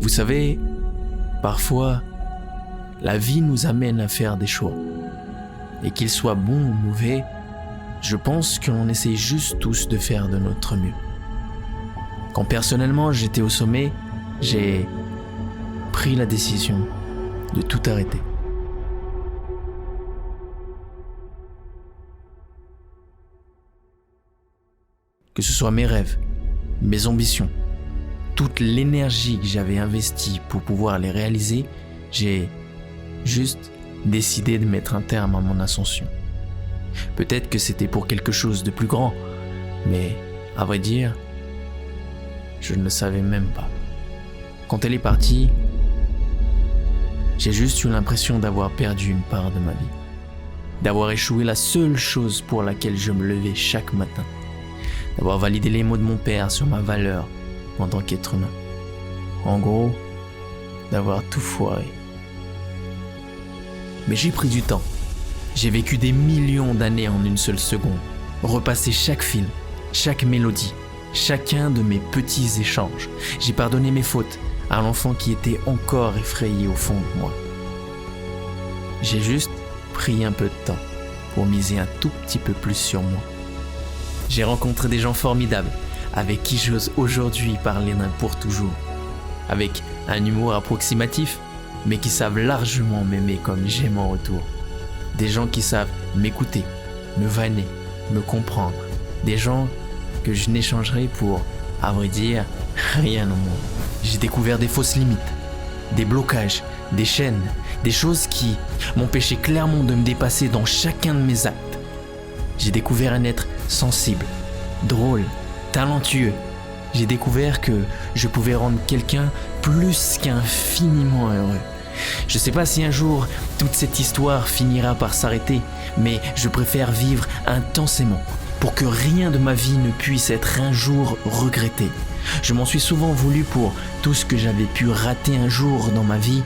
Vous savez, parfois, la vie nous amène à faire des choix. Et qu'ils soient bons ou mauvais, je pense qu'on essaye juste tous de faire de notre mieux. Quand personnellement j'étais au sommet, j'ai pris la décision de tout arrêter. Que ce soit mes rêves, mes ambitions, toute l'énergie que j'avais investie pour pouvoir les réaliser, j'ai juste décidé de mettre un terme à mon ascension. Peut-être que c'était pour quelque chose de plus grand, mais à vrai dire, je ne le savais même pas. Quand elle est partie, j'ai juste eu l'impression d'avoir perdu une part de ma vie, d'avoir échoué la seule chose pour laquelle je me levais chaque matin, d'avoir validé les mots de mon père sur ma valeur en tant qu'être humain. En gros, d'avoir tout foiré. Mais j'ai pris du temps. J'ai vécu des millions d'années en une seule seconde, repassé chaque film, chaque mélodie, chacun de mes petits échanges. J'ai pardonné mes fautes à l'enfant qui était encore effrayé au fond de moi. J'ai juste pris un peu de temps pour miser un tout petit peu plus sur moi. J'ai rencontré des gens formidables avec qui j'ose aujourd'hui parler d'un pour toujours, avec un humour approximatif, mais qui savent largement m'aimer comme j'aime en retour. Des gens qui savent m'écouter, me vanner, me comprendre. Des gens que je n'échangerai pour, à vrai dire, rien au monde. J'ai découvert des fausses limites, des blocages, des chaînes, des choses qui m'empêchaient clairement de me dépasser dans chacun de mes actes. J'ai découvert un être sensible, drôle, talentueux. J'ai découvert que je pouvais rendre quelqu'un plus qu'infiniment heureux. Je sais pas si un jour toute cette histoire finira par s'arrêter, mais je préfère vivre intensément pour que rien de ma vie ne puisse être un jour regretté. Je m'en suis souvent voulu pour tout ce que j'avais pu rater un jour dans ma vie,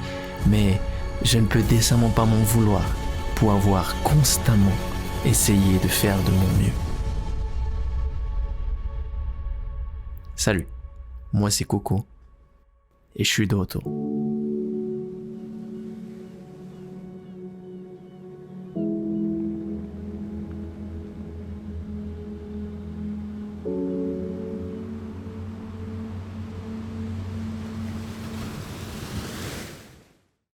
mais je ne peux décemment pas m'en vouloir pour avoir constamment essayé de faire de mon mieux. Salut, moi c'est Coco et je suis de retour.